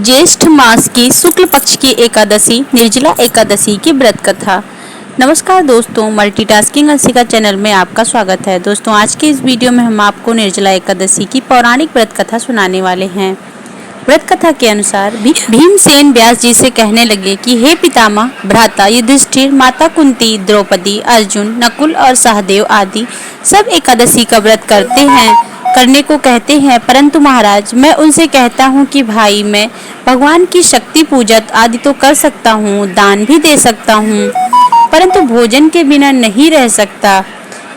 ज्येष्ठ मास की शुक्ल पक्ष की एकादशी निर्जला एकादशी की व्रत कथा। नमस्कार दोस्तों, मल्टीटास्किंग अंशिका चैनल में आपका स्वागत है। दोस्तों, आज के इस वीडियो में हम आपको निर्जला एकादशी की पौराणिक व्रत कथा सुनाने वाले हैं। व्रत कथा के अनुसार भीमसेन व्यास जी से कहने लगे कि हे पितामह, भ्राता युधिष्ठिर, माता कुंती, द्रौपदी, अर्जुन, नकुल और सहदेव आदि सब एकादशी का व्रत करने को कहते हैं, परंतु महाराज मैं उनसे कहता हूँ कि भाई मैं भगवान की शक्ति पूजत आदि तो कर सकता हूँ, दान भी दे सकता हूँ, परंतु भोजन के बिना नहीं रह सकता।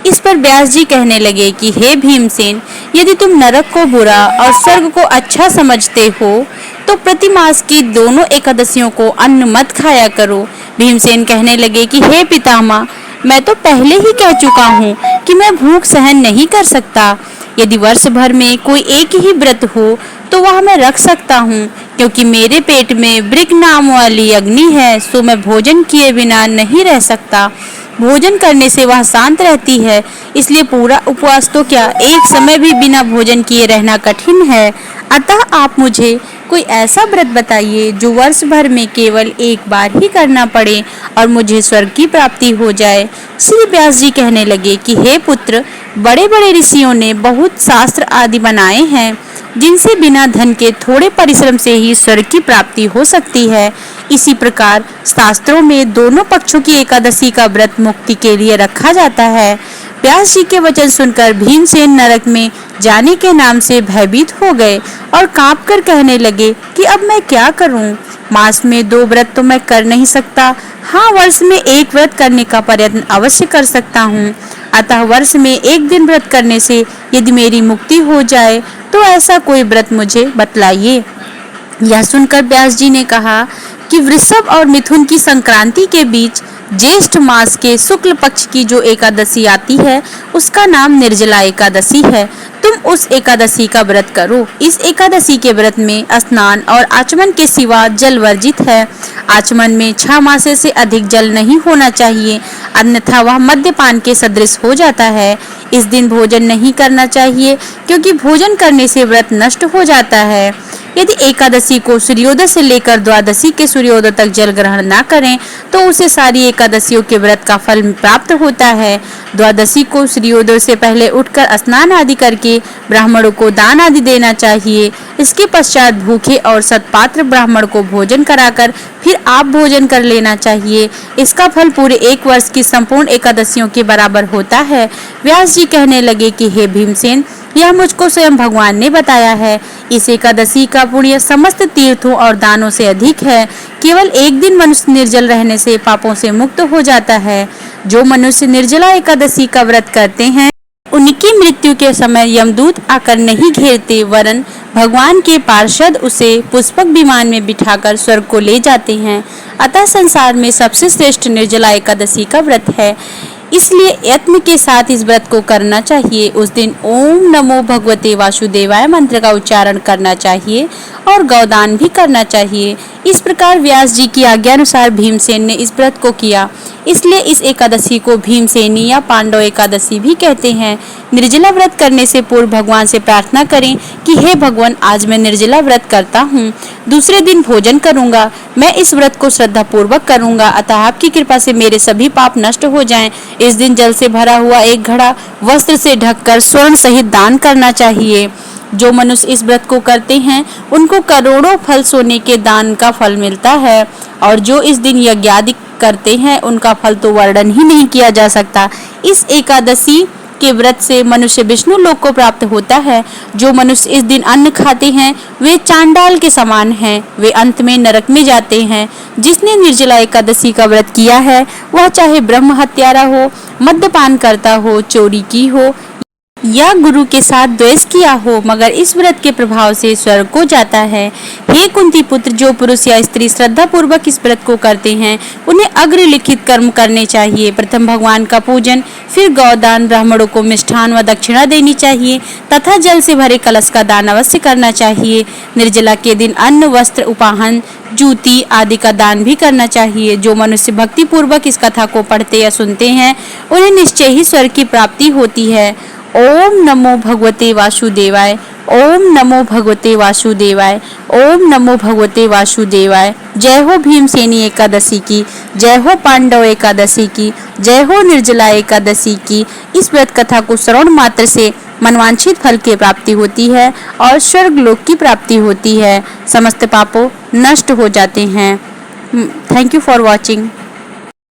इस पर व्यास जी कहने लगे कि हे भीमसेन, यदि तुम नरक को बुरा और स्वर्ग को अच्छा समझते हो तो प्रतिमास की दोनों एकादशियों को अन्न मत खाया करो। भीमसेन कहने लगे कि हे पितामह, मैं तो पहले ही कह चुका हूँ कि मैं भूख सहन नहीं कर सकता। यदि वर्ष भर में कोई एक ही व्रत हो तो वह मैं रख सकता हूँ, क्योंकि मेरे पेट में वृक नाम वाली अग्नि है, सो मैं भोजन किए बिना नहीं रह सकता। भोजन करने से वह शांत रहती है, इसलिए पूरा उपवास तो क्या, एक समय भी बिना भोजन किए रहना कठिन है। अतः आप मुझे कोई ऐसा व्रत बताइए जो वर्ष भर में केवल एक बार ही करना पड़े और मुझे स्वर्ग की प्राप्ति हो जाए। श्री व्यास जी कहने लगे कि हे पुत्र, बड़े बड़े ऋषियों ने बहुत शास्त्र आदि बनाए हैं, जिनसे बिना धन के थोड़े परिश्रम से ही स्वर्ग की प्राप्ति हो सकती है। इसी प्रकार शास्त्रों में दोनों पक्षों की एकादशी का व्रत मुक्ति के लिए रखा जाता है। व्यास जी के वचन सुनकर भीमसेन नरक में जाने के नाम से भयभीत हो गए और कांपकर कहने लगे कि अब मैं क्या करूं? मास में 2 व्रत तो मैं कर नहीं सकता। हाँ, वर्ष में 1 व्रत करने का प्रयत्न अवश्य कर सकता हूँ। अतः वर्ष में 1 दिन व्रत करने से यदि मेरी मुक्ति हो जाए तो ऐसा कोई व्रत मुझे बतलाइए। यह सुनकर व्यास जी ने कहा कि वृषभ और मिथुन की संक्रांति के बीच ज्येष्ठ मास के शुक्ल पक्ष की जो एकादशी आती है उसका नाम निर्जला एकादशी है। तुम उस एकादशी का व्रत करो। इस एकादशी के व्रत में स्नान और आचमन के सिवा जल वर्जित है। आचमन में 6 मासे से अधिक जल नहीं होना चाहिए, अन्यथा वह मद्यपान के सदृश हो जाता है। इस दिन भोजन नहीं करना चाहिए, क्योंकि भोजन करने से व्रत नष्ट हो जाता है। यदि एकादशी को सूर्योदय से लेकर द्वादशी के सूर्योदय तक जल ग्रहण न करें तो उसे सारी एकादशियों के व्रत का फल प्राप्त होता है। द्वादशी को सूर्योदय से पहले उठकर स्नान आदि करके ब्राह्मणों को दान आदि देना चाहिए। इसके पश्चात भूखे और सत्पात्र ब्राह्मण को भोजन कराकर फिर आप भोजन कर लेना चाहिए। इसका फल पूरे 1 वर्ष की संपूर्ण एकादशियों के बराबर होता है। व्यास जी कहने लगे कि हे भीमसेन, यह मुझको स्वयं भगवान ने बताया है। इस एकादशी का पुण्य समस्त तीर्थों और दानों से अधिक है। केवल 1 दिन मनुष्य निर्जल रहने से पापों से मुक्त हो जाता है। जो मनुष्य निर्जला एकादशी का व्रत करते हैं उनकी मृत्यु के समय यमदूत आकर नहीं घेरते, वरन भगवान के पार्षद उसे पुष्पक विमान में बिठाकर स्वर्ग को ले जाते हैं। अतः संसार में सबसे श्रेष्ठ निर्जला एकादशी का व्रत है, इसलिए यत्न के साथ इस व्रत को करना चाहिए। उस दिन ओम नमो भगवते वासुदेवाय मंत्र का उच्चारण करना चाहिए और गौदान भी करना चाहिए। इस प्रकार व्यास जी की आज्ञा अनुसार भीमसेन ने इस व्रत को किया, इसलिए इस एकादशी को भीमसेनी या पांडव एकादशी भी कहते हैं। निर्जला व्रत करने से पूर्व भगवान से प्रार्थना करें कि हे भगवान, आज मैं निर्जला व्रत करता हूँ, दूसरे दिन भोजन करूँगा। मैं इस व्रत को श्रद्धा पूर्वक करूँगा, अतः आपकी कृपा से मेरे सभी पाप नष्ट हो जाएं। इस दिन जल से भरा हुआ 1 घड़ा वस्त्र से ढककर स्वर्ण सहित दान करना चाहिए। जो मनुष्य इस व्रत को करते हैं उनको करोड़ों फल सोने के दान का फल मिलता है, और जो इस दिन यज्ञ आदि करते हैं उनका फल तो वर्णन ही नहीं किया जा सकता। इस एकादशी के व्रत से मनुष्य विष्णु लोक को प्राप्त होता है। जो मनुष्य इस दिन अन्न खाते हैं वे चांडाल के समान हैं, वे अंत में नरक में जाते हैं। जिसने निर्जला एकादशी का व्रत किया है वह चाहे ब्रह्म हत्यारा हो, मद्यपान करता हो, चोरी की हो या गुरु के साथ द्वेष किया हो, मगर इस व्रत के प्रभाव से स्वर्ग को जाता है। हे कुंती पुत्र, जो पुरुष या स्त्री श्रद्धा पूर्वक इस व्रत को करते हैं उन्हें अग्रलिखित कर्म करने चाहिए। प्रथम भगवान का पूजन, फिर गौदान, ब्राह्मणों को मिष्ठान व दक्षिणा देनी चाहिए तथा जल से भरे कलश का दान अवश्य करना चाहिए। निर्जला के दिन अन्न, वस्त्र, उपाहन, जूती आदि का दान भी करना चाहिए। जो मनुष्य भक्ति पूर्वक इस कथा को पढ़ते या सुनते हैं उन्हें निश्चय ही स्वर्ग की प्राप्ति होती है। ओम नमो भगवते वासुदेवाय ओम नमो भगवते वासुदेवाय। ओम नमो भगवते वासुदेवाय। जय हो भीमसेनी एकादशी की, जय हो पांडव एकादशी की, जय हो निर्जला एकादशी की। इस व्रत कथा को श्रवण मात्र से मनवांछित फल की प्राप्ति होती है और स्वर्ग लोक की प्राप्ति होती है। समस्त पापों नष्ट हो जाते हैं। Thank you for watching.